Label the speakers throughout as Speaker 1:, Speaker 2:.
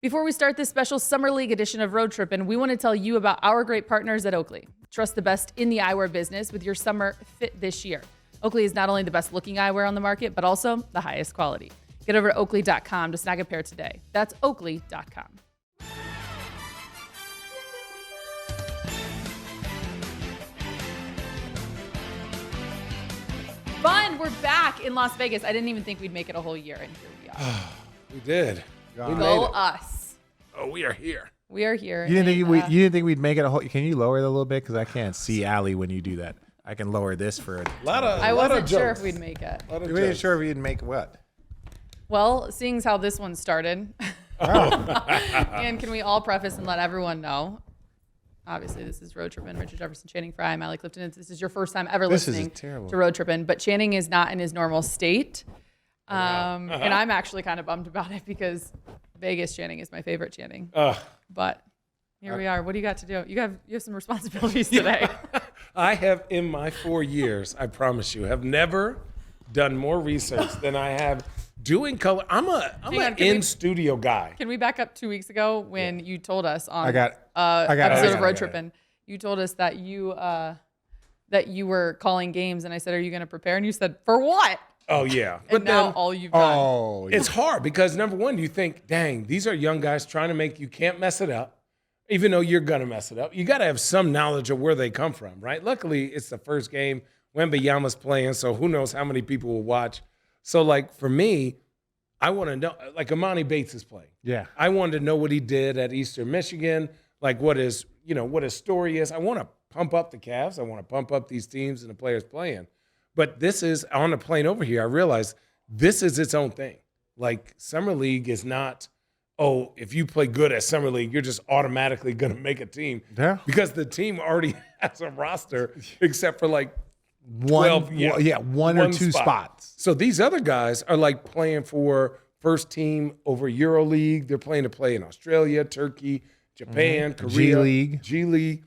Speaker 1: Before we start this special Summer League edition of Road Trippin', we want to tell you about our great partners at Oakley. Trust the best in the eyewear business with your summer fit this year. Oakley is not only the best looking eyewear on the market, but also the highest quality. Get over to oakley.com to snag a pair today. That's oakley.com. Fun, we're back in Las Vegas. I didn't even think we'd make it a whole year, and here we are.
Speaker 2: We did.
Speaker 1: We Go us.
Speaker 2: Oh, we are here.
Speaker 1: We are here.
Speaker 3: You didn't think we'd make it a whole? Can you lower it a little bit? Because I can't see Allie when you do that. I can lower this for a
Speaker 2: lot of.
Speaker 1: I wasn't sure if we'd make it.
Speaker 3: We weren't sure if we'd make what.
Speaker 1: Well, seeing as how this one started, and can we all preface and let everyone know? Obviously, this is Road Trippin', Richard Jefferson, Channing Frye, I'm Allie Clifton. If this is your first time ever listening to Road Trippin', but Channing is not in his normal state. And I'm actually kind of bummed about it because Vegas Channing is my favorite Channing. But here we are. What do you got to do? You have some responsibilities today.
Speaker 2: I have, in my 4 years, I promise you, have never done more research than I have doing color. I'm an in-studio guy.
Speaker 1: Can we back up 2 weeks ago when you told us on
Speaker 3: I got
Speaker 1: episode of Road Trippin', you told us that you were calling games, and I said, "Are you going to prepare?" And you said, "For what?"
Speaker 2: Oh, yeah.
Speaker 1: And now all you've done.
Speaker 2: It's hard because, number one, you think, dang, these are young guys trying to make you can't mess it up, even though you're going to mess it up. You got to have some knowledge of where they come from, right? Luckily, it's the first game. Wembanyama's playing, so who knows how many people will watch. So, like, for me, I want to know, like, Imani Bates is playing.
Speaker 3: Yeah.
Speaker 2: I wanted to know what he did at Eastern Michigan, like what his story is. I want to pump up the Cavs. I want to pump up these teams and the players playing. But this is, on the plane over here, I realized this is its own thing. Like, Summer League is not, oh, if you play good at Summer League, you're just automatically going to make a team.
Speaker 3: Yeah.
Speaker 2: Because the team already has a roster except for, like,
Speaker 3: one or two spots.
Speaker 2: So these other guys are, like, playing for first team over EuroLeague. They're playing to play in Australia, Turkey, Japan, Korea. G League.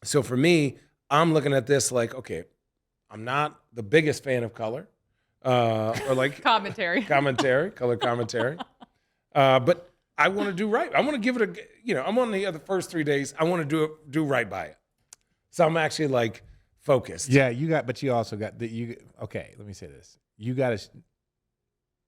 Speaker 2: So for me, I'm looking at this like, okay, I'm not the biggest fan of color, or like
Speaker 1: commentary,
Speaker 2: color commentary. But I want to do right. I want to give it I'm on the first 3 days. I want to do right by it. So I'm actually like focused.
Speaker 3: Yeah, but you also got okay, let me say this.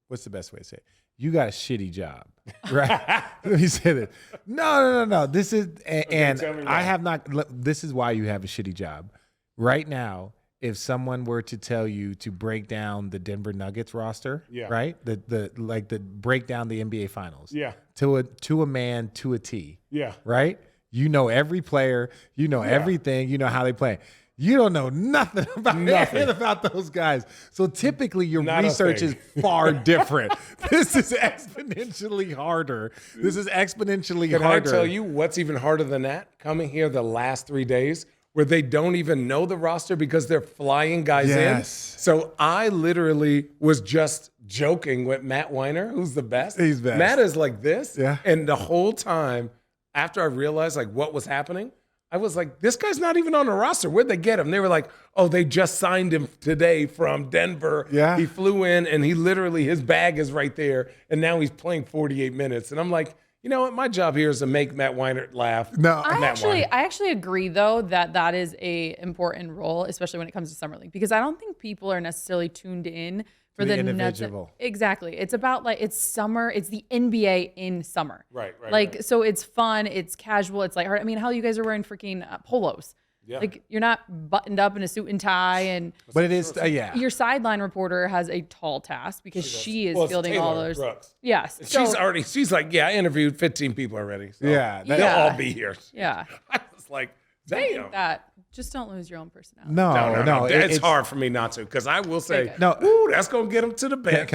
Speaker 3: What's the best way to say it? You got a shitty job, right? Let me say this. No. This is, and I have not, this is why you have a shitty job. Right now, if someone were to tell you to break down the Denver Nuggets roster, right? The break down the NBA Finals, to a man, to a T, right? You know every player, you know everything, you know how they play. You don't know nothing about those guys. So typically your research is far different. This is exponentially harder.
Speaker 2: Can I tell you what's even harder than that? Coming here the last 3 days where they don't even know the roster because they're flying guys in. So I literally was just joking with Matt Weiner, who's the best.
Speaker 3: He's best.
Speaker 2: Matt is like this.
Speaker 3: Yeah.
Speaker 2: And the whole time after I realized like what was happening, I was like, this guy's not even on the roster. Where'd they get him? They were like, oh, they just signed him today from Denver.
Speaker 3: Yeah.
Speaker 2: He flew in and his bag is right there. And now he's playing 48 minutes. And I'm like, you know what? My job here is to make Matt Weiner laugh.
Speaker 3: No,
Speaker 1: I actually agree, though, that is a important role, especially when it comes to Summer League, because I don't think people are necessarily tuned in for the
Speaker 3: individual.
Speaker 1: Exactly. It's about like it's summer. It's the NBA in summer.
Speaker 2: Right.
Speaker 1: Like so, it's fun. It's casual. It's lighthearted. I mean, hell, you guys are wearing freaking polos. Yeah. Like you're not buttoned up in a suit and tie,
Speaker 3: but it is
Speaker 1: Your sideline reporter has a tall task because she is fielding all those.
Speaker 2: Brooks.
Speaker 1: Yes,
Speaker 2: she's like, I interviewed 15 people already. So they'll all be here.
Speaker 1: Yeah,
Speaker 2: I was like, damn.
Speaker 1: That just don't lose your own personality.
Speaker 2: No. It's hard for me not to because I will say, ooh, that's gonna get them to the bench.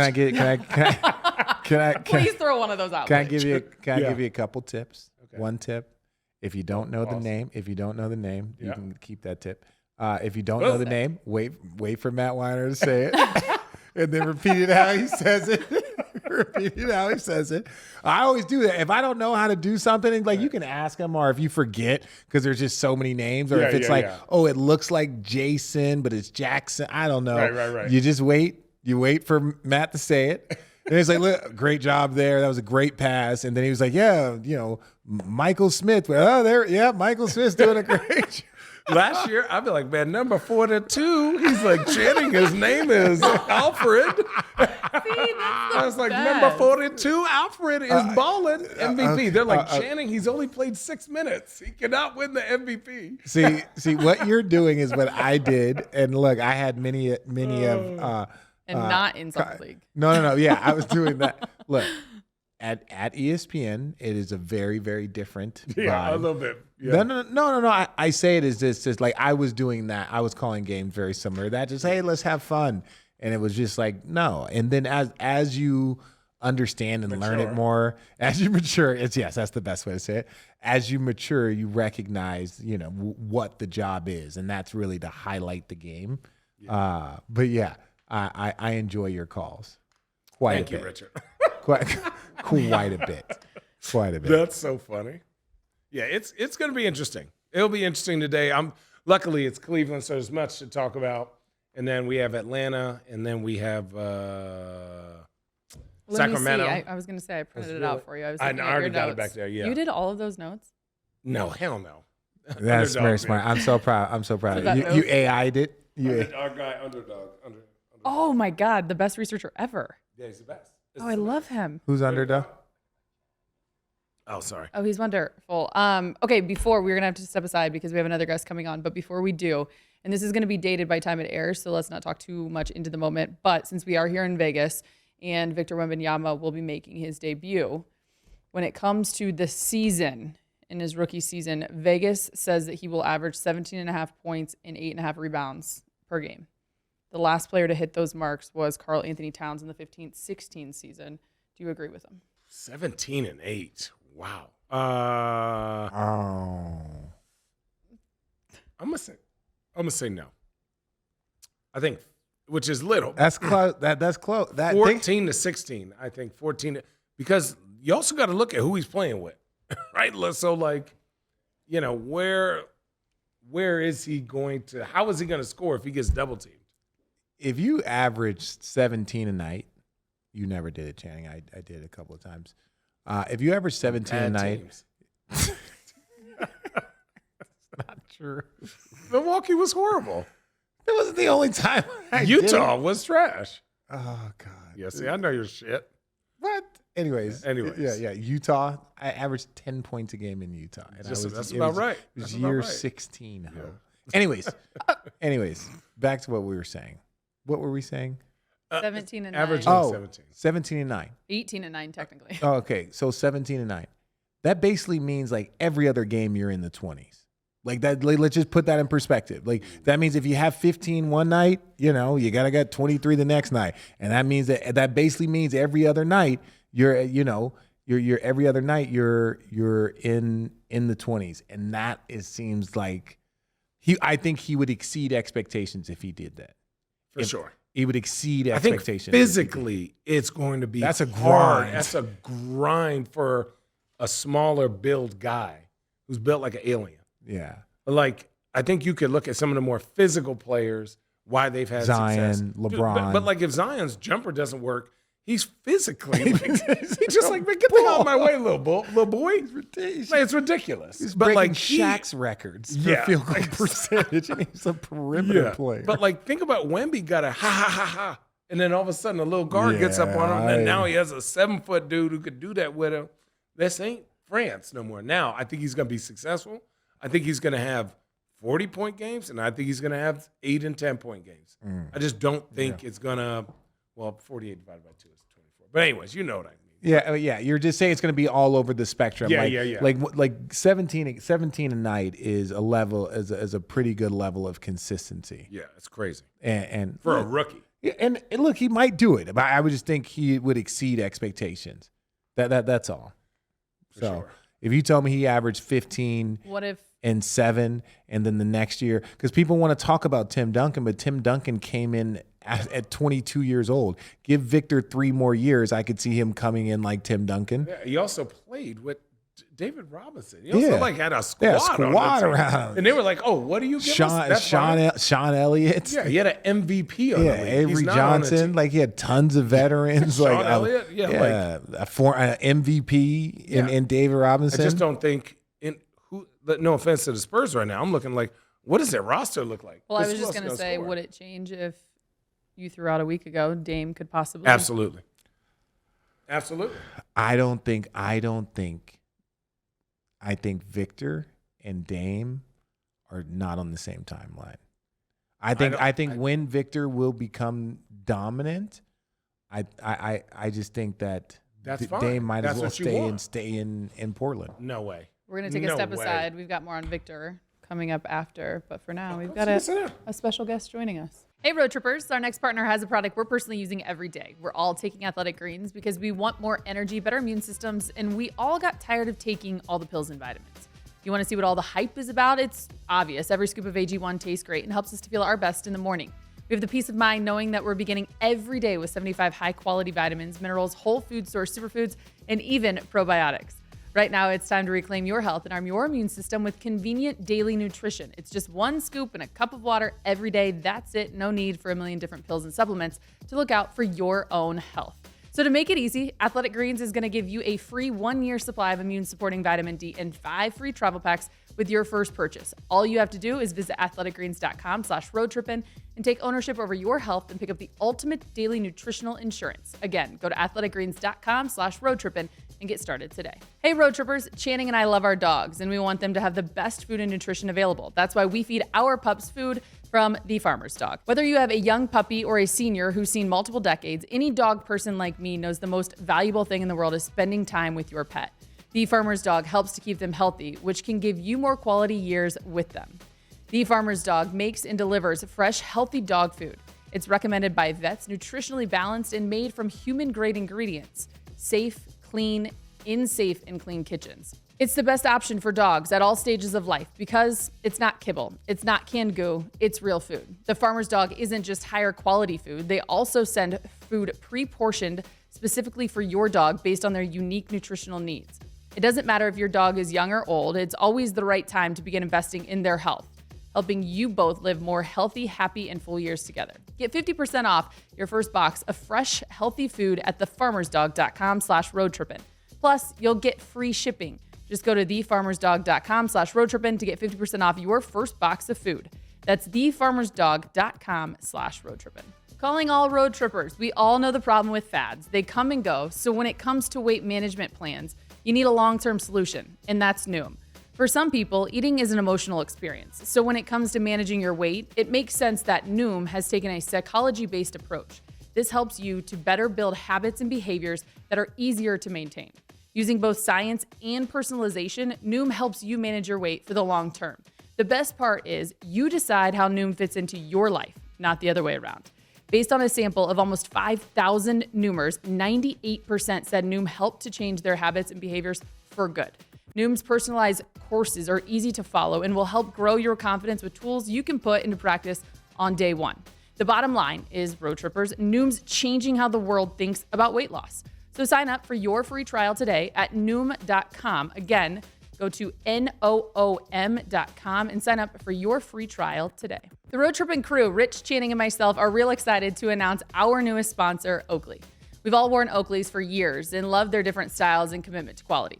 Speaker 3: Can I
Speaker 1: please throw one of those out?
Speaker 3: Can I give you a couple tips? Okay. One tip. If you don't know the name, you can keep that tip. If you don't know the name, wait for Matt Weiner to say it, and then repeat it how he says it. I always do that. If I don't know how to do something, like you can ask him, or if you forget because there's just so many names, or if it's oh, it looks like Jason, but it's Jackson. I don't know.
Speaker 2: Right.
Speaker 3: You just wait. You wait for Matt to say it. And he's like, look, great job there. That was a great pass. And then he was like, yeah, Michael Smith. Michael Smith's doing a great job.
Speaker 2: Last year, I'd be like, man, number 42. He's like chanting his name is Alfred. I was like, number 42, Alfred is balling MVP. They're like chanting. He's only played 6 minutes. He cannot win the MVP.
Speaker 3: See, what you're doing is what I did. And look, I had many of.
Speaker 1: And not in Summer League.
Speaker 3: No. Yeah, I was doing that. Look, at ESPN, it is a very, very different vibe.
Speaker 2: Yeah, a little bit. Yeah.
Speaker 3: No. I say it as this, just like I was doing that. I was calling games very similar to that. Just, hey, let's have fun. And it was just like, no. And then as you understand and learn it more, as you mature, that's the best way to say it. As you mature, you recognize, what the job is. And that's really to highlight the game. Yeah. But yeah, I enjoy your calls.
Speaker 2: Thank you, Richard.
Speaker 3: Quite a bit. Quite a bit.
Speaker 2: That's so funny. Yeah, it's going to be interesting. It'll be interesting today. Luckily it's Cleveland, so there's much to talk about. And then we have Atlanta, and then we have Sacramento.
Speaker 1: Let me see. I was going to say I printed it out for you. I
Speaker 2: already got it back there. Yeah.
Speaker 1: You did all of those notes?
Speaker 2: No, hell no.
Speaker 3: That's very smart. I'm so proud. You AI'd it.
Speaker 2: Our guy, underdog.
Speaker 1: Oh my God, the best researcher ever.
Speaker 2: Yeah, he's the best.
Speaker 1: I love him.
Speaker 3: Who's underdog?
Speaker 2: Oh, sorry.
Speaker 1: Oh, he's wonderful. Okay, before we're gonna have to step aside because we have another guest coming on. But before we do, and this is gonna be dated by time it airs, so let's not talk too much into the moment. But since we are here in Vegas and Victor Wembanyama will be making his debut, when it comes to the season, in his rookie season, Vegas says that he will average 17.5 points and 8.5 rebounds per game. The last player to hit those marks was Karl Anthony Towns in the 15-16 season. Do you agree with him?
Speaker 2: 17 and 8. Wow. I'm gonna say no. I think, which is little.
Speaker 3: That's close. That's close.
Speaker 2: 14 to 16. I think 14 because you also got to look at who he's playing with, right? So where is he going to? How is he going to score if he gets double teamed?
Speaker 3: If you average 17 a night, you never did it, Channing. I did it a couple of times. If you average 17 a night, it's not true.
Speaker 2: Milwaukee was horrible.
Speaker 3: It wasn't the only time.
Speaker 2: Utah was trash.
Speaker 3: Oh God.
Speaker 2: Yeah, see, I know your shit.
Speaker 3: What? Anyways. Yeah. Utah. I averaged 10 points a game in Utah. And
Speaker 2: that's about right.
Speaker 3: It was year 16. Yeah. Anyways, back to what we were saying. What were we saying?
Speaker 1: 17 and 9.
Speaker 2: Averaging 17.
Speaker 3: 17 and 9.
Speaker 1: 18 and 9, technically.
Speaker 3: Oh, okay. So 17 and 9. That basically means like every other game you're in the 20s. Like that. Let's just put that in perspective. Like that means if you have 15 one night, you gotta get 23 the next night, and that means that basically means every other night you're every other night you're in the 20s, and that seems like I think he would exceed expectations if he did that.
Speaker 2: For sure.
Speaker 3: He would exceed expectations.
Speaker 2: I think physically, it's going to be
Speaker 3: That's a
Speaker 2: hard.
Speaker 3: grind.
Speaker 2: That's a grind for a smaller build guy who's built like an alien.
Speaker 3: Yeah.
Speaker 2: Like, I think you could look at some of the more physical players, why they've had
Speaker 3: Zion,
Speaker 2: success.
Speaker 3: LeBron.
Speaker 2: But like if Zion's jumper doesn't work, he's physically he's just like, man, get the hell out of my way, little boy. It's ridiculous.
Speaker 3: He's
Speaker 2: but
Speaker 3: breaking
Speaker 2: like
Speaker 3: Shaq's records for field goal percentage, and he's a perimeter player.
Speaker 2: But like, think about Wemby got a ha, and then all of a sudden a little guard gets up on him, and now he has a 7-foot dude who could do that with him. This ain't France no more. Now I think he's going to be successful. I think he's going to have 40-point games, and I think he's going to have 8 and 10-point games. I just don't think it's going to. Well, 48 divided by 2 is 24. But anyways, you know what I mean.
Speaker 3: Yeah. You're just saying it's going to be all over the spectrum.
Speaker 2: Yeah.
Speaker 3: Like 17 a night is a level, is a pretty good level of consistency.
Speaker 2: Yeah, it's crazy.
Speaker 3: And
Speaker 2: for a rookie.
Speaker 3: Yeah, and look, he might do it, but I would just think he would exceed expectations. That's all.
Speaker 2: For sure.
Speaker 3: If you tell me he averaged 15 and 7, and then the next year, because people want to talk about Tim Duncan, but Tim Duncan came in at 22 years old. Give Victor 3 more years, I could see him coming in like Tim Duncan.
Speaker 2: Yeah, he also played with David Robinson. You also like had a squad,
Speaker 3: Yeah, squad
Speaker 2: on
Speaker 3: around.
Speaker 2: and they were like, "Oh, what do you give us?" That's fine.
Speaker 3: Sean Elliott.
Speaker 2: Yeah, he had an MVP on
Speaker 3: Yeah,
Speaker 2: the league.
Speaker 3: Avery
Speaker 2: He's not on the
Speaker 3: Johnson.
Speaker 2: team.
Speaker 3: Like he had tons of veterans.
Speaker 2: Sean
Speaker 3: like
Speaker 2: Elliott? Yeah,
Speaker 3: an MVP in David Robinson.
Speaker 2: I just don't think no offense to the Spurs right now. I'm looking like, what does their roster look like?
Speaker 1: Well, I was just going to say, would it change if you threw out a week ago, Dame could possibly?
Speaker 2: Absolutely.
Speaker 3: I think Victor and Dame are not on the same timeline. I think when Victor will become dominant, I just think that
Speaker 2: That's fine.
Speaker 3: Dame might
Speaker 2: That's
Speaker 3: as well
Speaker 2: what you
Speaker 3: stay in Portland.
Speaker 2: No way.
Speaker 1: We're going to take a step aside. We've got more on Victor coming up after, but for now, we've got a special guest joining us. Hey, Road Trippers. Our next partner has a product we're personally using every day. We're all taking Athletic Greens because we want more energy, better immune systems, and we all got tired of taking all the pills and vitamins. You want to see what all the hype is about? It's obvious. Every scoop of AG1 tastes great and helps us to feel our best in the morning. We have the peace of mind knowing that we're beginning every day with 75 high-quality vitamins, minerals, whole food source superfoods, and even probiotics. Right now, it's time to reclaim your health and arm your immune system with convenient daily nutrition. It's just one scoop and a cup of water every day. That's it. No need for a million different pills and supplements to look out for your own health. So to make it easy, Athletic Greens is going to give you a free 1-year supply of immune-supporting vitamin D and 5 free travel packs with your first purchase. All you have to do is visit athleticgreens.com/roadtrippin and take ownership over your health and pick up the ultimate daily nutritional insurance. Again, go to athleticgreens.com/roadtrippin and get started today. Hey, Road Trippers, Channing and I love our dogs, and we want them to have the best food and nutrition available. That's why we feed our pups food from The Farmer's Dog. Whether you have a young puppy or a senior who's seen multiple decades, any dog person like me knows the most valuable thing in the world is spending time with your pet. The Farmer's Dog helps to keep them healthy, which can give you more quality years with them. The Farmer's Dog makes and delivers fresh, healthy dog food. It's recommended by vets, nutritionally balanced, and made from human-grade ingredients. Safe, clean, in safe and clean kitchens. It's the best option for dogs at all stages of life because it's not kibble, it's not canned goo, it's real food. The Farmer's Dog isn't just higher quality food. They also send food pre-portioned specifically for your dog based on their unique nutritional needs. It doesn't matter if your dog is young or old, it's always the right time to begin investing in their health, helping you both live more healthy, happy, and full years together. Get 50% off your first box of fresh, healthy food at thefarmersdog.com/roadtrippin. Plus, you'll get free shipping. Just go to thefarmersdog.com/roadtrippin to get 50% off your first box of food. That's thefarmersdog.com/roadtrippin. Calling all road trippers. We all know the problem with fads. They come and go. So when it comes to weight management plans, you need a long-term solution, and that's Noom. For some people, eating is an emotional experience. So when it comes to managing your weight, it makes sense that Noom has taken a psychology-based approach. This helps you to better build habits and behaviors that are easier to maintain. Using both science and personalization, Noom helps you manage your weight for the long term. The best part is you decide how Noom fits into your life, not the other way around. Based on a sample of almost 5,000 Noomers, 98% said Noom helped to change their habits and behaviors for good. Noom's personalized courses are easy to follow and will help grow your confidence with tools you can put into practice on day one. The bottom line is, Road Trippers, Noom's changing how the world thinks about weight loss. So sign up for your free trial today at Noom.com. Again, go to Noom.com and sign up for your free trial today. The Road Trippin' crew, Rich, Channing, and myself are real excited to announce our newest sponsor, Oakley. We've all worn Oakleys for years and love their different styles and commitment to quality.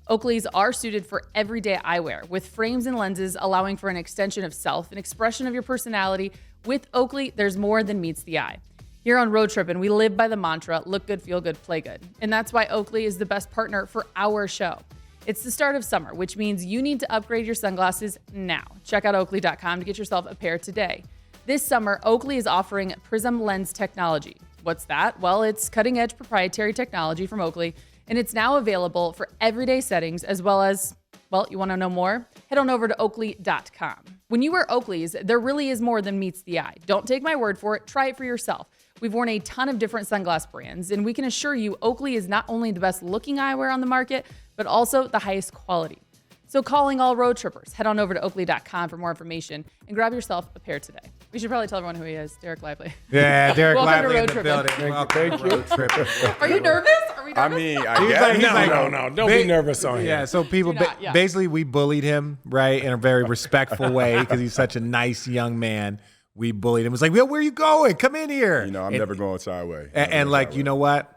Speaker 1: Oakleys are suited for everyday eyewear, with frames and lenses allowing for an extension of self, an expression of your personality. With Oakley, there's more than meets the eye. Here on Road Trippin', we live by the mantra, look good, feel good, play good. And that's why Oakley is the best partner for our show. It's the start of summer, which means you need to upgrade your sunglasses now. Check out Oakley.com to get yourself a pair today. This summer, Oakley is offering Prism Lens technology. What's that? Well, it's cutting-edge proprietary technology from Oakley, and it's now available for everyday settings as well as, well, you want to know more? Head on over to Oakley.com. When you wear Oakleys, there really is more than meets the eye. Don't take my word for it. Try it for yourself. We've worn a ton of different sunglass brands, and we can assure you Oakley is not only the best looking eyewear on the market, but also the highest quality. So calling all road trippers, head on over to Oakley.com for more information and grab yourself a pair today. We should probably tell everyone who he is, Dereck Lively.
Speaker 3: Yeah, Dereck
Speaker 1: Welcome to
Speaker 3: Lively in
Speaker 1: Road
Speaker 3: the
Speaker 1: Trippin'.
Speaker 3: building. Welcome to Road Trippin'.
Speaker 1: Are you nervous? Are we
Speaker 4: I
Speaker 1: nervous?
Speaker 4: mean, I guess.
Speaker 2: No. Don't be nervous on him.
Speaker 3: Yeah, so people
Speaker 1: Do not, yeah.
Speaker 3: basically we bullied him, right, in a very respectful way because he's such a nice young man. We bullied him. It was like, "Yo, where you going? Come in here."
Speaker 4: You know, I'm never going sideways.
Speaker 3: And like, you know what?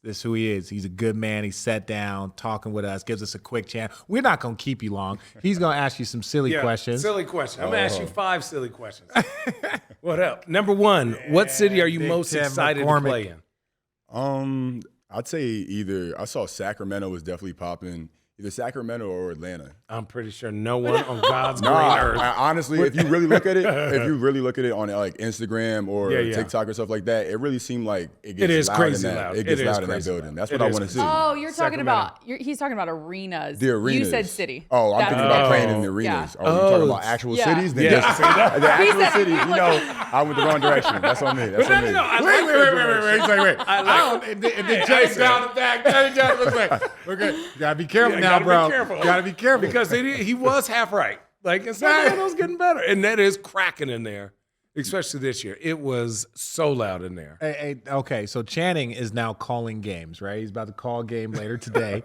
Speaker 3: This is who he is. He's a good man. He sat down, talking with us, gives us a quick chance. We're not going to keep you long. He's going to ask you some silly questions.
Speaker 2: Silly question. I'm going to ask you 5 silly questions. What up? Number 1, what city are you
Speaker 3: Big
Speaker 2: most
Speaker 3: Tim
Speaker 2: excited
Speaker 3: McCormick.
Speaker 2: to play in?
Speaker 4: I'd say either I saw Sacramento was definitely popping, either Sacramento or Atlanta.
Speaker 2: I'm pretty sure no one on God's
Speaker 4: No,
Speaker 2: green earth.
Speaker 4: honestly, if you really look at it, on like Instagram or TikTok or stuff like that, it really seemed like it gets
Speaker 2: is
Speaker 4: loud
Speaker 2: crazy
Speaker 4: in that.
Speaker 2: loud.
Speaker 4: It gets
Speaker 2: It is
Speaker 4: loud in that
Speaker 2: crazy
Speaker 4: building.
Speaker 2: loud.
Speaker 4: That's
Speaker 2: It
Speaker 4: what I
Speaker 2: is
Speaker 4: want to
Speaker 2: crazy.
Speaker 4: see.
Speaker 1: Oh, you're talking
Speaker 2: Sacramento.
Speaker 1: about. He's talking about arenas.
Speaker 4: The arenas.
Speaker 1: You said city.
Speaker 4: Oh, I'm
Speaker 1: That's
Speaker 4: thinking
Speaker 1: what
Speaker 4: about
Speaker 1: I
Speaker 4: playing
Speaker 1: meant.
Speaker 4: in the arenas.
Speaker 1: Yeah.
Speaker 4: Oh, you're talking about actual
Speaker 1: Yeah.
Speaker 4: cities? Then
Speaker 2: Yeah.
Speaker 4: yes.
Speaker 2: See that?
Speaker 4: The actual
Speaker 1: said-
Speaker 4: cities, you know, I went the wrong direction. That's on me. That's on me.
Speaker 2: No, I
Speaker 3: Wait.
Speaker 2: like
Speaker 3: He's like, wait. And then Jay's down the back. Looks like, okay, you gotta be careful now,
Speaker 2: gotta
Speaker 3: bro.
Speaker 2: Be careful.
Speaker 3: You gotta be careful
Speaker 2: Because he was half right. Like, Sacramento's getting better. And that is cracking in there, especially this year. It was so loud in there.
Speaker 3: Okay, so Channing is now calling games, right? He's about to call a game later today.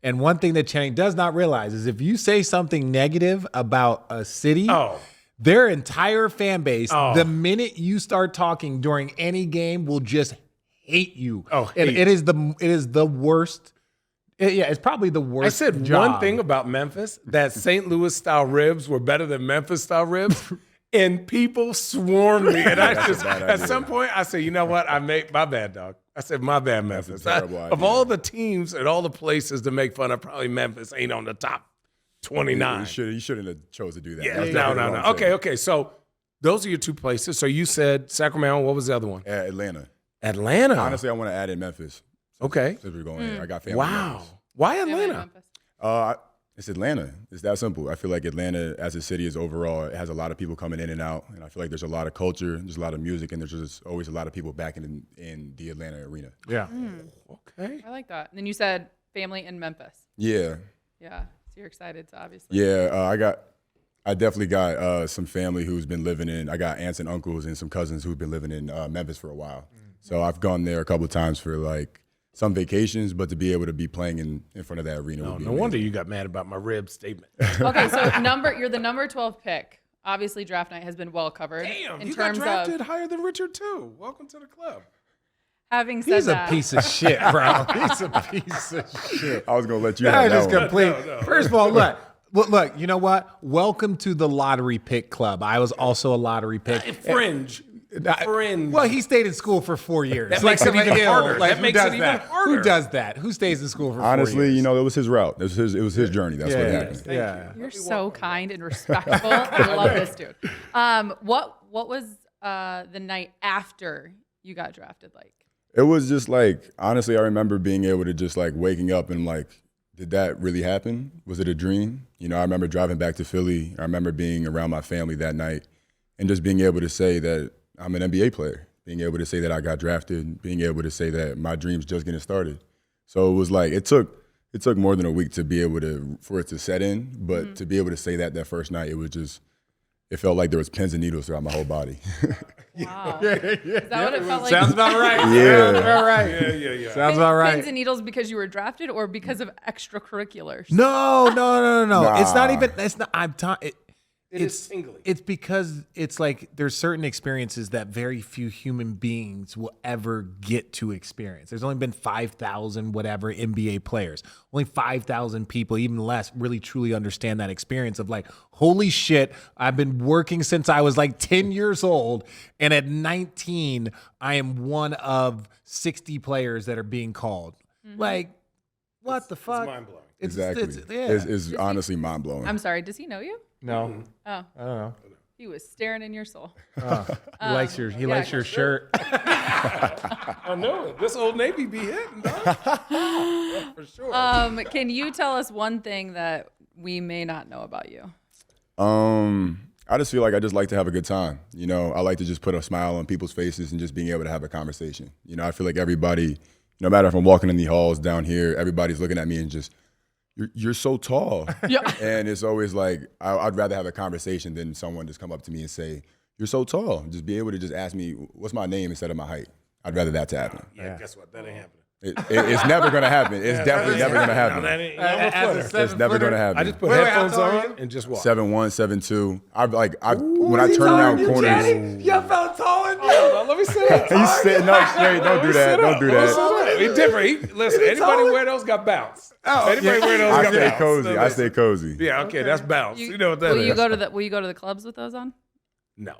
Speaker 3: And one thing that Channing does not realize is if you say something negative about a city, their entire fan base, the minute you start talking during any game, will just hate you. It is the worst. It's probably the worst.
Speaker 2: I said
Speaker 3: job.
Speaker 2: one thing about Memphis, that St. Louis style ribs were better than Memphis style ribs. And people swarmed me. And I just, at some point, I said, you know what? My bad, dog. I said, my bad, Memphis. Of all the teams and all the places to make fun of, probably Memphis ain't on the top 29.
Speaker 4: You shouldn't have chose to do that.
Speaker 2: Yeah, no. Okay. So those are your 2 places. So you said Sacramento. What was the other one?
Speaker 4: Atlanta.
Speaker 2: Atlanta.
Speaker 4: Honestly, I want to add in Memphis.
Speaker 2: Okay.
Speaker 4: Since we're going there. I got family.
Speaker 2: Wow. Why
Speaker 1: Family in
Speaker 2: Atlanta?
Speaker 1: Memphis.
Speaker 4: It's Atlanta. It's that simple. I feel like Atlanta, as a city, is overall, it has a lot of people coming in and out, and I feel like there's a lot of culture, there's a lot of music, and there's just always a lot of people back in the Atlanta arena.
Speaker 3: Yeah.
Speaker 2: Okay.
Speaker 1: I like that. And then you said family in Memphis.
Speaker 4: Yeah.
Speaker 1: Yeah. So you're excited, so obviously.
Speaker 4: Yeah. I definitely got some family who's been living in. I got aunts and uncles and some cousins who've been living in Memphis for a while. So I've gone there a couple of times for like some vacations, but to be able to be playing in front of that arena would be
Speaker 2: No
Speaker 4: amazing.
Speaker 2: wonder you got mad about my rib statement.
Speaker 1: Okay, so you're the number 12 pick. Obviously, draft night has been well covered.
Speaker 2: Damn,
Speaker 1: in
Speaker 2: you got
Speaker 1: terms
Speaker 2: drafted
Speaker 1: of
Speaker 2: higher than Richard too. Welcome to the club.
Speaker 1: having said
Speaker 3: He's
Speaker 1: that.
Speaker 3: a piece of shit, bro. He's a piece of shit.
Speaker 4: I was gonna let you
Speaker 3: That
Speaker 4: have
Speaker 3: is
Speaker 4: that
Speaker 3: just
Speaker 4: one.
Speaker 3: complete.
Speaker 2: No.
Speaker 3: First of all, look. You know what? Welcome to the lottery pick club. I was also a lottery pick.
Speaker 2: Fringe. Fringe.
Speaker 3: Well, he stayed in school for 4 years.
Speaker 2: That makes it even harder. That
Speaker 3: who
Speaker 2: makes
Speaker 3: does
Speaker 2: it even
Speaker 3: that?
Speaker 2: harder.
Speaker 3: Who does that? Who stays in school for 4
Speaker 4: Honestly,
Speaker 3: years?
Speaker 4: you know, it was his route. It was his journey. That's what happened.
Speaker 3: Yeah.
Speaker 1: You're so kind and respectful. I love this dude. What was the night after you got drafted like?
Speaker 4: It was just like, honestly, I remember being able to just like waking up and like, did that really happen? Was it a dream? You know, I remember driving back to Philly. I remember being around my family that night and just being able to say that I'm an NBA player, being able to say that I got drafted, being able to say that my dream's just getting started. So it was like, it took more than a week to be able for it to set in, but to be able to say that first night, it felt like there was pins and needles throughout my whole body.
Speaker 1: Wow. Is that what it felt like?
Speaker 3: Sounds about right.
Speaker 4: Yeah.
Speaker 3: Sounds about right.
Speaker 2: Yeah.
Speaker 3: Sounds about right.
Speaker 1: Pins and needles because you were drafted or because of extracurriculars?
Speaker 3: No.
Speaker 4: Nah.
Speaker 3: It's not even. It's not. I'm talking.
Speaker 2: is tingly.
Speaker 3: It's because it's like there's certain experiences that very few human beings will ever get to experience. There's only been 5,000 whatever NBA players. Only 5,000 people, even less, really truly understand that experience of like, holy shit, I've been working since I was like 10 years old. And at 19, I am one of 60 players that are being called. Like, what the fuck?
Speaker 2: It's mind-blowing.
Speaker 4: Exactly. It's honestly mind-blowing.
Speaker 1: I'm sorry. Does he know you?
Speaker 3: No.
Speaker 1: Oh,
Speaker 3: I don't know.
Speaker 1: he was staring in your soul.
Speaker 3: He likes your shirt.
Speaker 2: I know it. This Old Navy be hitting, dog. For sure.
Speaker 1: Can you tell us one thing that we may not know about you?
Speaker 4: I just feel like I just like to have a good time. You know, I like to just put a smile on people's faces and just being able to have a conversation. You know, I feel like everybody, no matter if I'm walking in the halls down here, everybody's looking at me and just, you're so tall.
Speaker 1: Yeah.
Speaker 4: And it's always like, I'd rather have a conversation than someone just come up to me and say, you're so tall. Just be able to just ask me, what's my name instead of my height. I'd rather that to happen.
Speaker 2: Yeah, guess what? That ain't happening.
Speaker 4: It's never going to happen. It's definitely never going to happen.
Speaker 2: No, that ain't, I'm a footer.
Speaker 4: It's never going to happen.
Speaker 2: I just put headphones on and just walk.
Speaker 4: 7'1", 7'2". When I turn around corners.
Speaker 3: You felt taller than you.
Speaker 2: Let me sit up.
Speaker 4: He's sitting up straight. Don't do that. Don't do that.
Speaker 2: He's different. Listen, anybody wear those got bounce. Anybody wear those got bounce.
Speaker 4: Cozy. I stay cozy.
Speaker 2: Yeah, okay, that's bounce. You know what that is.
Speaker 1: Will you go to the clubs with those on?
Speaker 2: No.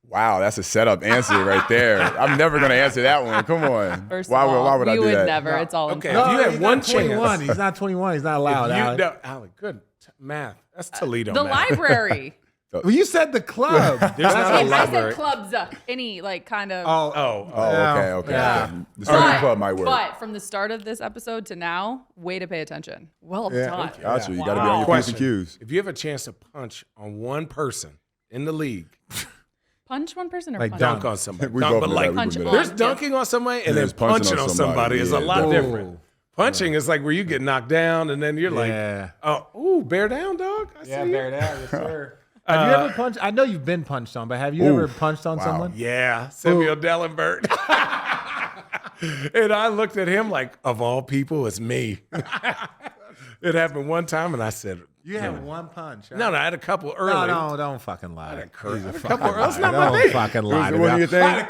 Speaker 4: Wow, that's a setup answer right there. I'm never going to answer that one. Come on.
Speaker 1: First
Speaker 4: why
Speaker 1: of all,
Speaker 4: would I do
Speaker 1: would
Speaker 4: that?
Speaker 1: never. It's all
Speaker 2: Okay,
Speaker 1: in
Speaker 2: if you had one
Speaker 3: 21.
Speaker 2: chance.
Speaker 3: He's not 21. He's not allowed.
Speaker 2: Alec, good math. That's Toledo
Speaker 1: the
Speaker 2: math.
Speaker 1: library.
Speaker 3: Well, you said the club.
Speaker 2: There's not a
Speaker 1: I
Speaker 2: library.
Speaker 1: said clubs. Any like kind of.
Speaker 2: Oh,
Speaker 4: Okay.
Speaker 3: Yeah.
Speaker 4: The swimming club might work.
Speaker 1: But from the start of this episode to now, way to pay attention. Well done.
Speaker 4: Got you. You got to be on your P's and Q's.
Speaker 2: If you have a chance to punch on one person in the league,
Speaker 1: Punch one person or
Speaker 3: Like
Speaker 1: punch?
Speaker 2: dunk on somebody.
Speaker 4: We
Speaker 2: Dunk,
Speaker 4: both
Speaker 2: but
Speaker 4: know
Speaker 2: like,
Speaker 4: that. We
Speaker 1: punch
Speaker 4: both know
Speaker 1: on.
Speaker 2: there's
Speaker 4: that.
Speaker 2: dunking on somebody and then
Speaker 4: There's punching
Speaker 2: punching
Speaker 4: on
Speaker 2: on somebody is a
Speaker 4: somebody.
Speaker 2: lot
Speaker 4: Yeah.
Speaker 2: different. Punching is like where you get knocked down and then you're like, bear down, dog. I see you.
Speaker 3: down, yes, sir. Have you ever punched? I know you've been punched on, but have you ever punched on someone?
Speaker 2: Yeah, Samuel Dellenberg. And I looked at him like, of all people, it's me. It happened one time, and I said,
Speaker 3: You had one punch. Huh?
Speaker 2: no, I had a couple early.
Speaker 3: No, don't fucking lie.
Speaker 2: A couple early. That's not my
Speaker 3: Don't
Speaker 2: thing.
Speaker 3: fucking lie.
Speaker 4: It wasn't your thing?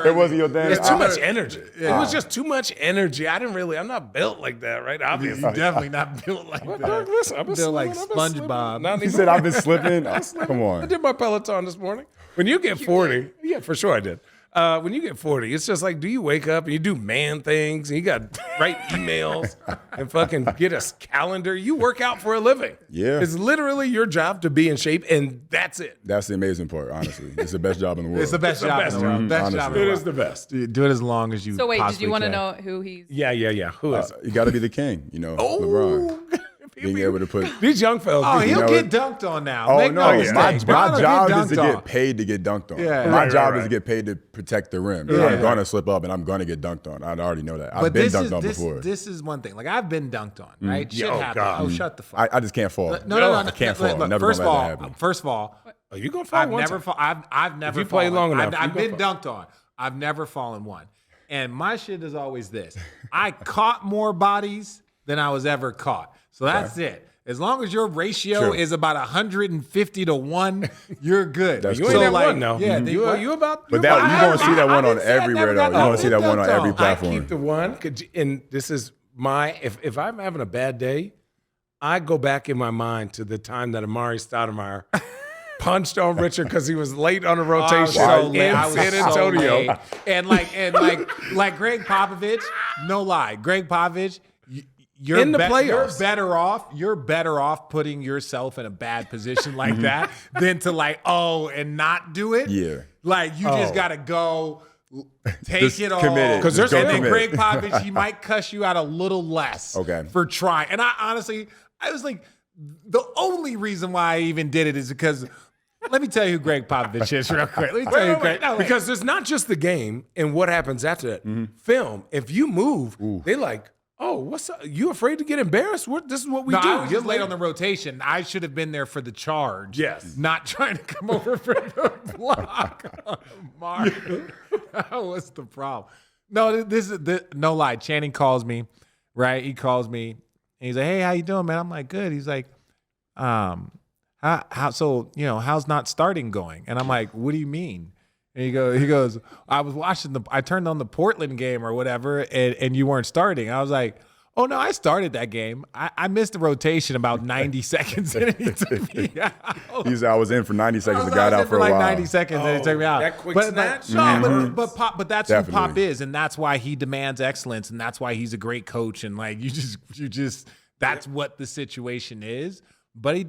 Speaker 4: It wasn't your thing?
Speaker 2: It's too much energy. It was just too much energy. I'm not built like that, right? Obviously.
Speaker 3: You're definitely not built like
Speaker 2: Dog,
Speaker 3: that.
Speaker 2: listen, I've been
Speaker 3: Built like
Speaker 2: slipping, I've been
Speaker 3: SpongeBob.
Speaker 2: slipping. Not
Speaker 4: He
Speaker 2: even-
Speaker 4: said, I've been slipping. Come
Speaker 2: I
Speaker 4: on.
Speaker 2: did my Peloton this morning. When you get 40, yeah, for sure I did. When you get 40, it's just like, do you wake up and you do man things and you got write emails and fucking get a calendar? You work out for a living.
Speaker 4: Yeah.
Speaker 2: It's literally your job to be in shape, and that's it.
Speaker 4: That's the amazing part, honestly. It's the best job in the world.
Speaker 3: It's the best job in the world. Best job in the
Speaker 2: It
Speaker 3: world.
Speaker 2: is the best.
Speaker 3: Do it as long as you.
Speaker 1: So wait, did
Speaker 3: possibly
Speaker 1: you want to
Speaker 3: can.
Speaker 1: know who he's?
Speaker 2: Yeah. Who is it?
Speaker 4: You got to be the king, LeBron. Being able to put.
Speaker 2: These young fellas.
Speaker 3: Oh,
Speaker 2: be-
Speaker 3: he'll
Speaker 4: know
Speaker 3: get
Speaker 4: it.
Speaker 3: dunked on now.
Speaker 4: Oh
Speaker 3: Make
Speaker 4: no!
Speaker 3: mistake.
Speaker 4: My
Speaker 3: LeBron
Speaker 4: job
Speaker 3: will
Speaker 4: is to
Speaker 3: get
Speaker 4: get
Speaker 3: dunked
Speaker 4: paid to get dunked on.
Speaker 3: Yeah.
Speaker 4: My
Speaker 2: Right,
Speaker 4: job
Speaker 2: right.
Speaker 4: is to get paid to protect the rim.
Speaker 3: Yeah.
Speaker 4: I'm gonna slip up and I'm gonna get dunked on. I already know that. I've
Speaker 3: But
Speaker 4: been
Speaker 3: this
Speaker 4: dunked
Speaker 3: is
Speaker 4: on
Speaker 3: this,
Speaker 4: before.
Speaker 3: this is one thing. Like I've been dunked on, right? Shit
Speaker 2: Oh,
Speaker 3: happens.
Speaker 2: God.
Speaker 3: Oh, shut the fuck.
Speaker 4: I just can't fall.
Speaker 3: No.
Speaker 4: I can't fall.
Speaker 3: Look,
Speaker 4: Never
Speaker 3: first of
Speaker 4: gonna
Speaker 3: all,
Speaker 4: let that happen.
Speaker 3: first of all,
Speaker 2: Oh, you gonna fall
Speaker 3: I've
Speaker 2: one
Speaker 3: never,
Speaker 2: time.
Speaker 3: I've never.
Speaker 2: you play
Speaker 3: fallen.
Speaker 2: long enough,
Speaker 3: I've
Speaker 2: you
Speaker 3: been
Speaker 2: gonna
Speaker 3: dunked on. I've never fallen one. And my shit is always this: I caught more bodies than I was ever caught. So that's it. As long as your ratio
Speaker 4: True.
Speaker 3: is about 150 to 1, you're good.
Speaker 4: That's
Speaker 2: You
Speaker 4: true.
Speaker 2: ain't that
Speaker 3: like,
Speaker 2: one though.
Speaker 3: Yeah,
Speaker 2: you about.
Speaker 4: But
Speaker 2: you
Speaker 4: that
Speaker 2: about-
Speaker 4: you gonna see that one
Speaker 3: I
Speaker 4: on
Speaker 3: didn't say I
Speaker 4: everywhere
Speaker 3: never
Speaker 4: though.
Speaker 3: got
Speaker 4: You gonna see that one on
Speaker 3: dunked
Speaker 4: every
Speaker 3: on.
Speaker 2: I
Speaker 4: platform.
Speaker 2: keep the one, and this is my. If I'm having a bad day, I go back in my mind to the time that Amari Stoudemire punched on Richard because he was late on a rotation in San Antonio.
Speaker 3: And like Greg Popovich, no lie, Greg Popovich, you're
Speaker 2: In the playoffs.
Speaker 3: You're better off putting yourself in a bad position like that than to and not do it.
Speaker 4: Yeah.
Speaker 3: Like you just gotta go. Take
Speaker 4: Just
Speaker 3: it all.
Speaker 4: committed.
Speaker 2: 'Cause there's-
Speaker 3: and
Speaker 2: go
Speaker 3: then
Speaker 4: committed.
Speaker 3: Greg Popovich, he might cuss you out a little less for trying. And I was like, the only reason why I even did it is because, let me tell you who Greg Popovich is real quick. Let me tell you who Greg.
Speaker 2: Because it's not just the game and what happens after that. Film. If you move, they like, oh, what's up? You afraid to get embarrassed? This is what we do.
Speaker 3: I was
Speaker 2: You're
Speaker 3: just late on the rotation. I should have been there for the charge.
Speaker 2: Yes.
Speaker 3: Not trying to come over for the block on Mark. That was the problem. No, this is no lie. Channing calls me, right? He calls me and he's like, "Hey, how you doing, man?" I'm like, "Good." He's like, how's not starting going? And I'm like, "What do you mean?" And he goes, I turned on the Portland game or whatever, and you weren't starting. I was like, oh no, I started that game. I missed the rotation about 90 seconds in, and he took me out.
Speaker 4: He said I was in for 90 seconds and got
Speaker 3: I was
Speaker 4: out
Speaker 3: in
Speaker 4: for a
Speaker 3: like
Speaker 4: while.
Speaker 3: 90 seconds and he took me out.
Speaker 2: that quick
Speaker 3: but,
Speaker 2: snatch?
Speaker 3: But that's who Pop
Speaker 4: Definitely.
Speaker 3: is, and that's why he demands excellence, and that's why he's a great coach, and like you just that's what the situation is. But he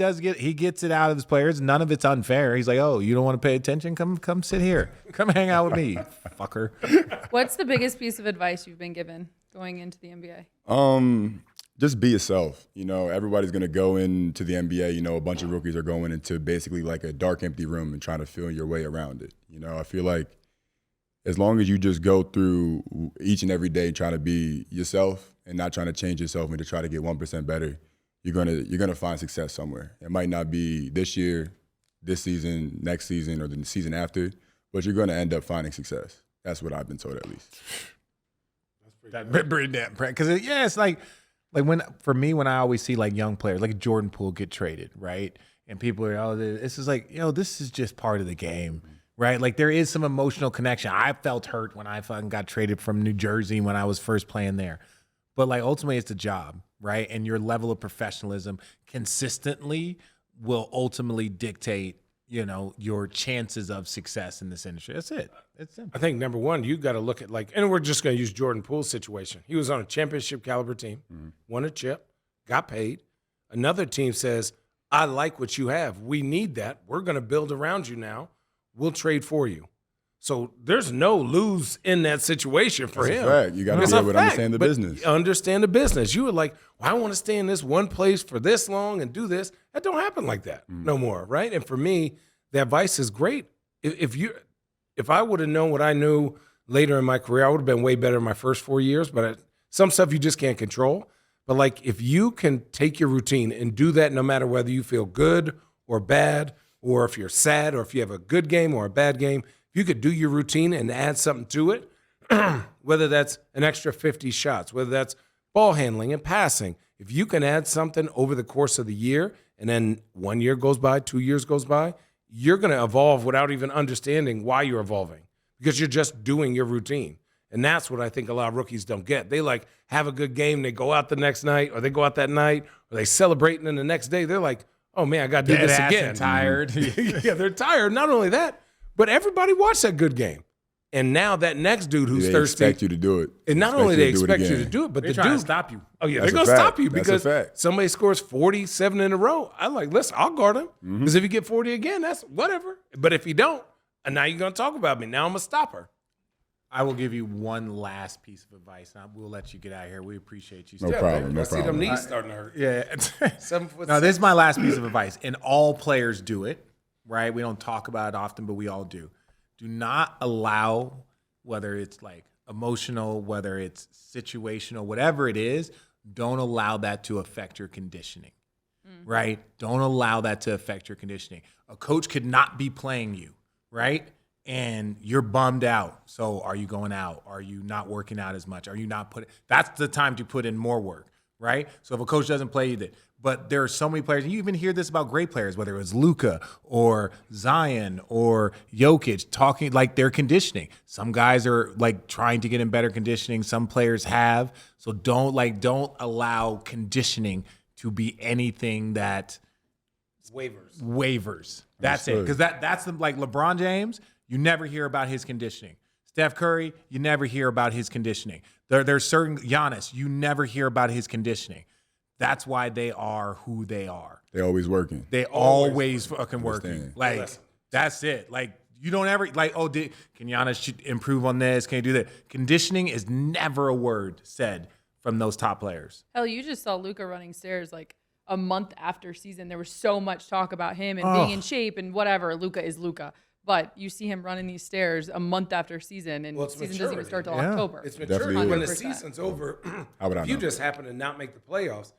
Speaker 3: gets it out of his players. None of it's unfair. He's like, oh, you don't want to pay attention? Come sit here. Come hang out with me, fucker.
Speaker 1: What's the biggest piece of advice you've been given going into the NBA?
Speaker 4: Just be yourself. Everybody's gonna go into the NBA. A bunch of rookies are going into basically like a dark, empty room and trying to feel your way around it. I feel like as long as you just go through each and every day trying to be yourself and not trying to change yourself and to try to get 1% better, you're gonna find success somewhere. It might not be this year, this season, next season, or the season after, but you're gonna end up finding success. That's what I've been told, at least.
Speaker 3: Because it's like when I always see like young players like Jordan Poole get traded, right? And people are, this is like, this is just part of the game, right? Like there is some emotional connection. I felt hurt when I fucking got traded from New Jersey when I was first playing there. But like ultimately it's a job, right? And your level of professionalism consistently will ultimately dictate, your chances of success in this industry. That's it. It's simple.
Speaker 2: I think number one, you got to look at and we're just going to use Jordan Poole's situation. He was on a championship caliber team, won a chip, got paid. Another team says, I like what you have. We need that. We're going to build around you now. We'll trade for you. So there's no lose in that situation for him.
Speaker 4: Fact. You got to be able to understand the business.
Speaker 2: Understand the business. You were like, well, I want to stay in this one place for this long and do this. That don't happen like that no more, right? And for me, the advice is great. If I would have known what I knew later in my career, I would have been way better in my first 4 years. But some stuff you just can't control. But like if you can take your routine and do that no matter whether you feel good or bad, or if you're sad, or if you have a good game or a bad game, if you could do your routine and add something to it, whether that's an extra 50 shots, whether that's ball handling and passing, if you can add something over the course of the year and then 1 year goes by, 2 years goes by, you're going to evolve without even understanding why you're evolving because you're just doing your routine. And that's what I think a lot of rookies don't get. They like have a good game, they go out the next night, or they go out that night, or they celebrate, and then the next day they're like, oh man, I got to do this again.
Speaker 3: Tired.
Speaker 2: Yeah, they're tired. Not only that, but everybody watched that good game. And now that next dude who's thirsty.
Speaker 4: They expect you to do it.
Speaker 2: And not only they expect you to do it, but
Speaker 3: they're
Speaker 2: the
Speaker 3: trying
Speaker 2: dude.
Speaker 3: to stop you.
Speaker 2: Oh, yeah,
Speaker 4: That's
Speaker 2: they're going
Speaker 4: a
Speaker 2: to
Speaker 4: fact.
Speaker 2: stop you
Speaker 4: That's a
Speaker 2: because
Speaker 4: fact.
Speaker 2: somebody scores 47 in a row. I'm like, listen, I'll guard him. Because if you get 40 again, that's whatever. But if you don't, and now you're going to talk about me. Now I'm a stopper.
Speaker 3: I will give you one last piece of advice, and we'll let you get out of here. We appreciate you.
Speaker 4: No problem. No
Speaker 2: I see them
Speaker 4: problem.
Speaker 2: knees starting to hurt.
Speaker 3: Yeah.
Speaker 2: 7 foot.
Speaker 3: No, this is my last piece of advice, and all players do it, right? We don't talk about it often, but we all do. Do not allow, whether it's like emotional, whether it's situational, whatever it is, don't allow that to affect your conditioning, right? Don't allow that to affect your conditioning. A coach could not be playing you, right? And you're bummed out. So are you going out? Are you not working out as much? Are you not putting – that's the time to put in more work, right? So if a coach doesn't play you, that. But there are so many players, and you even hear this about great players, whether it was Luka or Zion or Jokic, talking like their conditioning. Some guys are like trying to get in better conditioning. Some players have. So don't allow conditioning to be anything that wavers. That's it. Because that's like LeBron James, you never hear about his conditioning. Steph Curry, you never hear about his conditioning. There's certain Giannis, you never hear about his conditioning. That's why they are who they are.
Speaker 4: They're always working.
Speaker 3: They always fucking working.
Speaker 4: Understand.
Speaker 3: Like, that's it. Like, you don't ever, like, can Giannis improve on this? Can he do that? Conditioning is never a word said from those top players.
Speaker 1: Hell, you just saw Luka running stairs like a month after season. There was so much talk about him and being in shape and whatever. Luka is Luka. But you see him running these stairs a month after season, and season doesn't even start till October.
Speaker 2: It's maturity. When the season's over,
Speaker 4: if
Speaker 2: you just happen to not make the playoffs,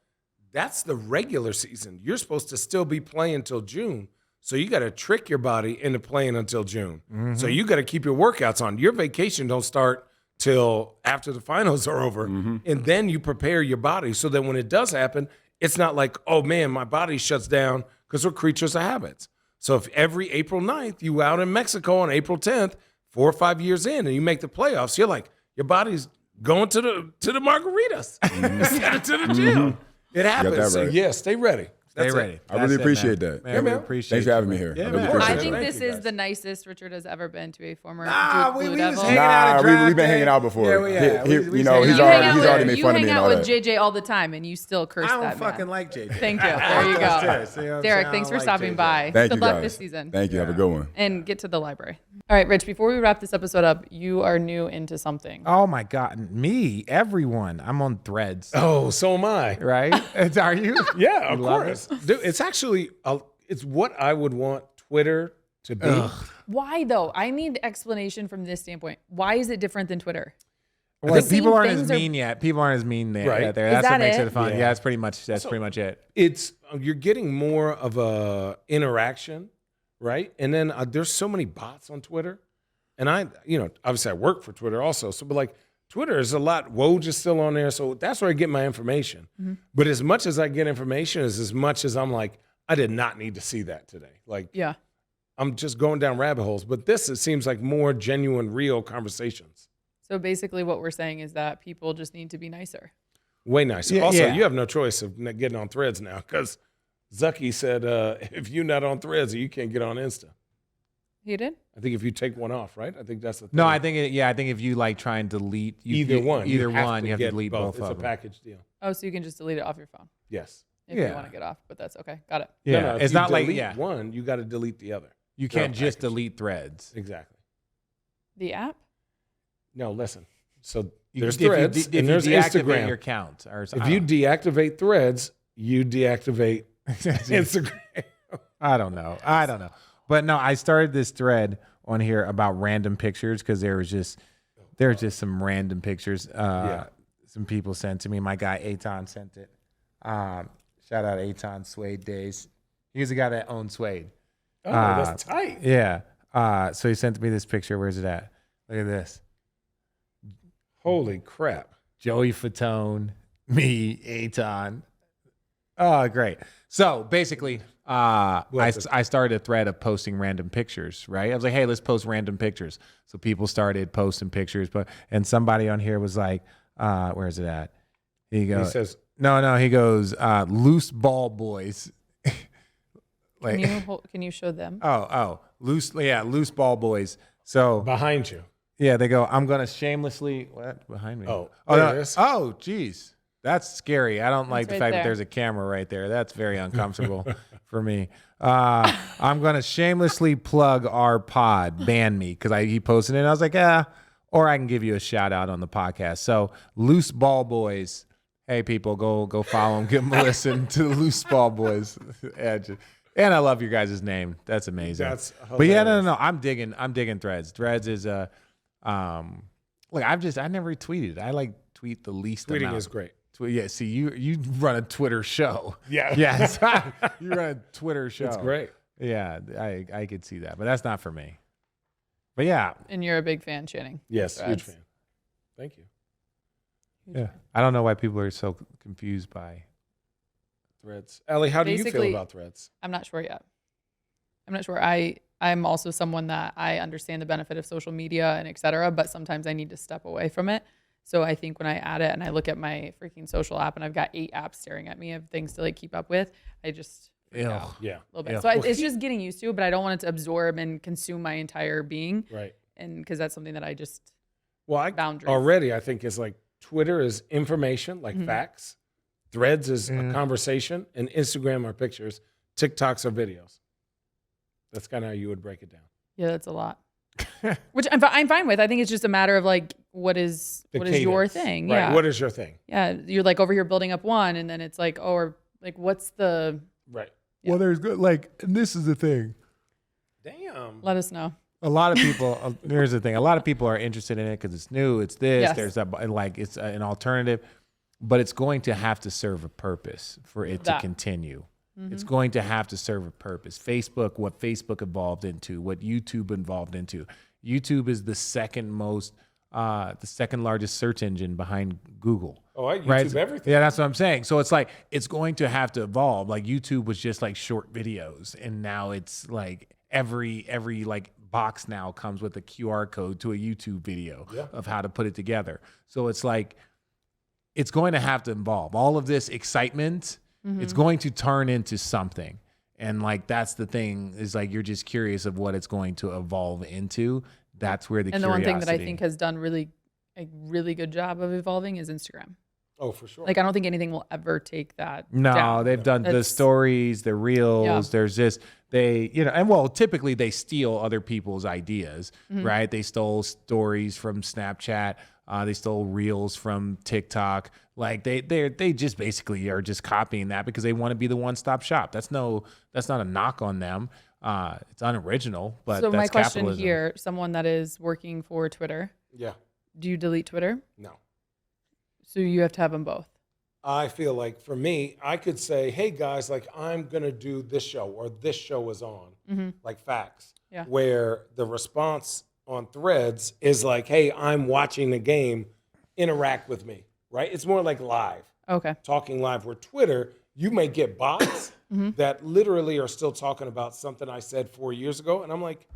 Speaker 2: that's the regular season. You're supposed to still be playing until June. So you got to trick your body into playing until June. So you got to keep your workouts on. Your vacation don't start till after the finals are over. And then you prepare your body so that when it does happen, it's not like, oh, man, my body shuts down because we're creatures of habits. So if every April 9th you out in Mexico on April 10th, 4 or 5 years in, and you make the playoffs, you're like, your body's going to the margaritas instead of to the gym. It happens.
Speaker 4: That
Speaker 2: So
Speaker 4: right.
Speaker 2: yeah, stay ready.
Speaker 3: Stay
Speaker 2: That's
Speaker 3: ready.
Speaker 2: it.
Speaker 4: I really appreciate that.
Speaker 3: Man, we
Speaker 2: man.
Speaker 3: appreciate
Speaker 4: Thanks for
Speaker 3: you,
Speaker 4: having me
Speaker 3: man.
Speaker 4: here.
Speaker 3: Yeah,
Speaker 4: I really
Speaker 3: man.
Speaker 4: appreciate
Speaker 1: I
Speaker 4: it.
Speaker 1: think
Speaker 2: Thank
Speaker 1: this
Speaker 2: you,
Speaker 1: is
Speaker 2: guys.
Speaker 1: the nicest Richard has ever been to a former
Speaker 3: we
Speaker 1: Blue
Speaker 3: was
Speaker 1: Devil.
Speaker 3: hanging out at draft
Speaker 4: we've been
Speaker 3: day.
Speaker 4: hanging out before.
Speaker 3: Yeah,
Speaker 4: You know, he's
Speaker 1: You hang out
Speaker 4: already
Speaker 1: with-
Speaker 4: made fun of me
Speaker 1: You
Speaker 4: and all
Speaker 1: hang out with
Speaker 4: that.
Speaker 1: JJ all the time, and you still curse
Speaker 3: I don't
Speaker 1: that
Speaker 3: fucking
Speaker 1: man.
Speaker 3: like JJ.
Speaker 1: Thank you. There you go.
Speaker 3: Upstairs, see what I'm saying?
Speaker 1: Derek,
Speaker 3: I
Speaker 1: thanks
Speaker 3: don't
Speaker 1: for
Speaker 3: like
Speaker 1: stopping
Speaker 3: JJ.
Speaker 1: by.
Speaker 4: Thank
Speaker 1: Good
Speaker 4: you,
Speaker 1: luck
Speaker 4: guys.
Speaker 1: this season.
Speaker 4: Thank you. Have a good one.
Speaker 1: And get to the library. All right, Rich, before we wrap this episode up, you are new into something.
Speaker 3: Oh my God, me, everyone. I'm on Threads,
Speaker 2: Oh, so am I.
Speaker 3: right? Are you?
Speaker 2: Yeah, of
Speaker 3: love
Speaker 2: course. Dude, it's actually, it's what I would want Twitter to be.
Speaker 1: Why, though? I need explanation from this standpoint. Why is it different than Twitter?
Speaker 3: Well,
Speaker 1: The
Speaker 3: people
Speaker 1: same
Speaker 3: aren't as
Speaker 1: things are-
Speaker 3: mean yet. People aren't as mean there.
Speaker 2: Right.
Speaker 3: Right there.
Speaker 1: Is
Speaker 3: That's what
Speaker 1: that
Speaker 3: makes
Speaker 1: it?
Speaker 3: it fun.
Speaker 2: Yeah.
Speaker 3: Yeah, that's pretty much it.
Speaker 2: It's you're getting more of a interaction, right? And then there's so many bots on Twitter, And obviously I work for Twitter also. So, but like Twitter is a lot. Woj is still on there. So that's where I get my information. Mm-hmm. But as much as I get information is as much as I'm like, I did not need to see that today. Like,
Speaker 1: yeah.
Speaker 2: I'm just going down rabbit holes. But this, it seems like more genuine, real conversations.
Speaker 1: So basically what we're saying is that people just need to be nicer.
Speaker 2: Way nicer.
Speaker 3: Yeah,
Speaker 2: also,
Speaker 3: yeah.
Speaker 2: you have no choice of getting on Threads now because Zucky said if you're not on Threads, you can't get on Insta.
Speaker 1: He did?
Speaker 2: I think if you take one off, right? I think that's the thing.
Speaker 3: No, I think if you like try and delete
Speaker 2: either one,
Speaker 3: you have
Speaker 2: get
Speaker 3: to delete both
Speaker 2: It's
Speaker 3: of
Speaker 2: a
Speaker 3: them.
Speaker 2: package deal.
Speaker 1: Oh, so you can just delete it off your phone
Speaker 2: Yes.
Speaker 1: if you
Speaker 3: Yeah.
Speaker 1: want to get off, but that's okay. Got it.
Speaker 3: Yeah,
Speaker 2: No, if
Speaker 3: it's
Speaker 2: you
Speaker 3: not like
Speaker 2: delete one, you got to delete the other.
Speaker 3: you can't
Speaker 2: They're
Speaker 3: just
Speaker 2: packaged.
Speaker 3: delete Threads.
Speaker 2: Exactly.
Speaker 1: The app?
Speaker 2: No, listen. So
Speaker 3: You-
Speaker 2: there's
Speaker 3: if you
Speaker 2: Threads
Speaker 3: de-
Speaker 2: and there's
Speaker 3: if you deactivate
Speaker 2: Instagram.
Speaker 3: your account, or
Speaker 2: If you deactivate Threads, you deactivate Instagram.
Speaker 3: I don't know. But no, I started this thread on here about random pictures because there was just some random pictures. Some people sent to me. My guy Aton sent it. Shout out Aton Suede Days. He's the guy that owns Suede.
Speaker 2: Oh, that's tight.
Speaker 3: Yeah. So he sent me this picture. Where's it at? Look at this.
Speaker 2: Holy crap.
Speaker 3: Joey Fatone, me, Aton. Oh, great. So basically, I started a thread of posting random pictures, right? I was like, hey, let's post random pictures. So people started posting pictures, and somebody on here was like, where is it at? He says, no, he goes, loose ball boys. Like,
Speaker 1: Can you show them?
Speaker 3: loose ball boys. So
Speaker 2: Behind you.
Speaker 3: yeah, they go, I'm going to shamelessly, what? Behind me?
Speaker 2: Oh,
Speaker 3: no.
Speaker 2: there it is.
Speaker 3: Oh, geez. That's scary. I don't like the
Speaker 1: right
Speaker 3: fact
Speaker 1: there.
Speaker 3: that there's a camera right there. That's very uncomfortable for me. I'm going to shamelessly plug our pod, ban me, because he posted it. And I was like, or I can give you a shout out on the podcast. So Loose Ball Boys. Hey, people, go follow them. Give them a listen to the Loose Ball Boys. And I love your guys' name. That's amazing.
Speaker 2: That's
Speaker 3: but yeah,
Speaker 2: hilarious.
Speaker 3: no. I'm digging Threads. Threads is look, I never tweeted. I like tweet the least
Speaker 2: Tweeting
Speaker 3: amount.
Speaker 2: is great.
Speaker 3: Yeah, see, you run a Twitter show.
Speaker 2: Yeah.
Speaker 3: Yes. You run a Twitter show.
Speaker 2: It's great.
Speaker 3: Yeah, I could see that, but that's not for me. But yeah,
Speaker 1: And you're a big fan, Channing.
Speaker 2: Yes,
Speaker 1: Threads.
Speaker 2: huge fan. Thank you.
Speaker 3: yeah. I don't know why people are so confused by.
Speaker 2: Threads. Ellie, how do you feel
Speaker 1: Basically-
Speaker 2: about Threads?
Speaker 1: I'm not sure yet. I'm not sure. I'm also someone that I understand the benefit of social media and et cetera, but sometimes I need to step away from it. So I think when I add it and I look at my freaking social app and I've got 8 apps staring at me of things to like keep up with, I just freak
Speaker 3: Ew.
Speaker 1: out
Speaker 2: Yeah.
Speaker 1: a little bit.
Speaker 3: Yeah.
Speaker 1: So it's just getting used to, but I don't want it to absorb and consume my entire being.
Speaker 2: Right.
Speaker 1: And because that's something that I just
Speaker 2: Well,
Speaker 1: boundaries.
Speaker 2: already I think is like Twitter is information, like
Speaker 1: Mhm.
Speaker 2: facts. Threads is a conversation, and Instagram are pictures. TikToks are videos. That's kind of how you would break it down.
Speaker 1: Yeah, that's a lot. Which I'm fine with. I think it's just a matter of like what is your
Speaker 2: cadence.
Speaker 1: thing?
Speaker 2: Right.
Speaker 1: Yeah.
Speaker 2: What is your thing?
Speaker 1: Yeah, you're like over here building up one, and then it's like, oh, or like what's the?
Speaker 2: Right.
Speaker 3: Well, there's good. Like, and this is the thing.
Speaker 2: Damn.
Speaker 1: Let us know.
Speaker 3: A lot of people. Here's the thing. A lot of people are interested in it because it's new. It's this.
Speaker 1: Yes.
Speaker 3: There's it's an alternative, but it's going to have to serve a purpose for it to
Speaker 1: That.
Speaker 3: continue. It's going to have to serve a purpose. Facebook, what Facebook evolved into, what YouTube evolved into. YouTube is the second largest search engine behind Google.
Speaker 2: Oh, I YouTube
Speaker 3: Right?
Speaker 2: everything.
Speaker 3: Yeah, that's what I'm saying. So it's like it's going to have to evolve. Like YouTube was just like short videos, and now it's like every like box now comes with a QR code to a YouTube video of how to put it together. So it's like it's going to have to evolve. All of this excitement, it's going to turn into something. And like that's the thing is like you're just curious of what it's going to evolve into. That's where the
Speaker 1: And the
Speaker 3: curiosity.
Speaker 1: one thing that I think has done a really good job of evolving is Instagram.
Speaker 2: Oh, for sure.
Speaker 1: Like I don't think anything will ever take that.
Speaker 3: No,
Speaker 1: down.
Speaker 3: they've done the
Speaker 1: That's-
Speaker 3: stories, the reels.
Speaker 1: Yeah.
Speaker 3: There's this, and well, typically they steal other people's ideas, right? They stole stories from Snapchat. They stole reels from TikTok. Like they just basically are just copying that because they want to be the one-stop shop. That's not a knock on them. It's unoriginal, but
Speaker 1: So
Speaker 3: that's
Speaker 1: my question
Speaker 3: capitalism.
Speaker 1: here, someone that is working for Twitter,
Speaker 2: Yeah.
Speaker 1: do you delete Twitter?
Speaker 2: No.
Speaker 1: So you have to have them both.
Speaker 2: I feel like for me, I could say, hey guys, like I'm going to do this show or this show is on, like facts,
Speaker 1: Yeah.
Speaker 2: where the response on Threads is like, hey, I'm watching the game, interact with me, right? It's more like live,
Speaker 1: Okay.
Speaker 2: talking live. Where Twitter, you may get bots that literally are still talking about something I said 4 years ago, and I'm like,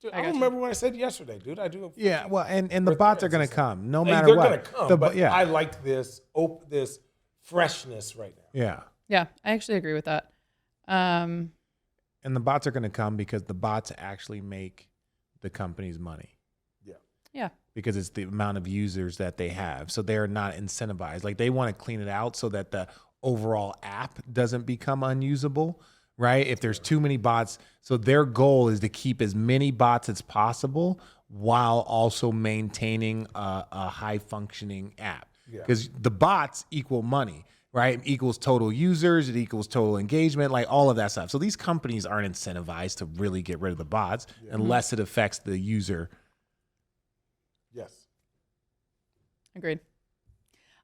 Speaker 2: dude, I don't remember what I said yesterday, dude. I do.
Speaker 3: Yeah, well, and the bots are going to come no matter
Speaker 2: They're
Speaker 3: what.
Speaker 2: going to come, but
Speaker 3: yeah.
Speaker 2: I like this freshness right now.
Speaker 3: Yeah.
Speaker 1: Yeah, I actually agree with that.
Speaker 3: And the bots are going to come because the bots actually make the company's money.
Speaker 1: Yeah.
Speaker 3: Because it's the amount of users that they have. So they're not incentivized. Like they want to clean it out so that the overall app doesn't become unusable, right? If there's too many bots. So their goal is to keep as many bots as possible while also maintaining a high functioning app. Because the bots equal money, right? It equals total users, it equals total engagement, like all of that stuff. So these companies aren't incentivized to really get rid of the bots unless it affects the user.
Speaker 2: Yes.
Speaker 1: Agreed.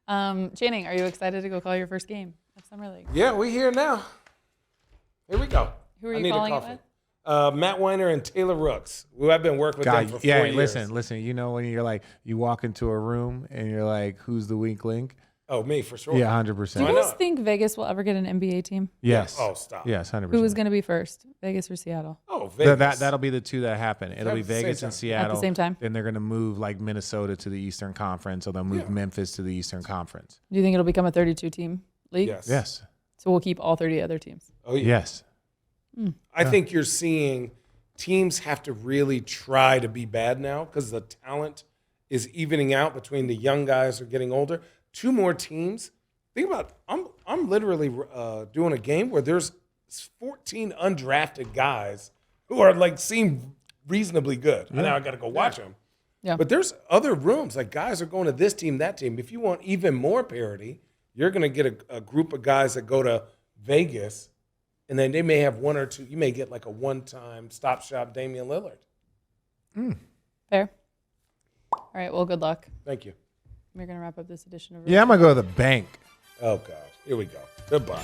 Speaker 1: Channing, are you excited to go call your first game of Summer League?
Speaker 2: Yeah, we here now. Here we go.
Speaker 1: Who are
Speaker 2: I
Speaker 1: you
Speaker 2: need a
Speaker 1: calling it
Speaker 2: coffee.
Speaker 1: with?
Speaker 2: Matt Weiner and Taylor Rooks, who I've been working with them for 4 years.
Speaker 3: Listen. You know when you're like, you walk into a room and you're like, who's the weak link?
Speaker 2: Oh, me for sure.
Speaker 3: Yeah,
Speaker 1: Do
Speaker 3: 100%.
Speaker 1: you
Speaker 2: Why
Speaker 1: guys
Speaker 2: not?
Speaker 1: think Vegas will ever get an NBA team?
Speaker 3: Yes.
Speaker 2: Oh, stop.
Speaker 3: Yes, 100%.
Speaker 1: Who is going to be first, Vegas or Seattle?
Speaker 2: Oh, Vegas.
Speaker 3: That'll be the two that happen. It'll be
Speaker 2: At the same
Speaker 3: Vegas
Speaker 2: time.
Speaker 3: and Seattle.
Speaker 1: At the same time?
Speaker 3: Then they're going to move like Minnesota to the Eastern Conference, or they'll move Memphis to the Eastern Conference.
Speaker 1: Do you think it'll become a 32-team league?
Speaker 2: Yes.
Speaker 3: Yes.
Speaker 1: So we'll keep all 30 other teams.
Speaker 2: Oh, yeah.
Speaker 3: Yes.
Speaker 2: I think you're seeing teams have to really try to be bad now because the talent is evening out between the young guys who are getting older. 2 more teams. Think about I'm literally doing a game where there's 14 undrafted guys who are like seem reasonably good. Now I got to go watch them.
Speaker 1: Yeah.
Speaker 2: But there's other rooms like guys are going to this team, that team. If you want even more parity, you're going to get a group of guys that go to Vegas, and then they may have 1 or 2. You may get like a one-time stop shop Damian Lillard.
Speaker 1: Fair. All right. Well, good luck.
Speaker 2: Thank you.
Speaker 1: We're going to wrap up this edition of
Speaker 3: Yeah, I'm going to go to the bank.
Speaker 2: Oh God, here we go. Goodbye.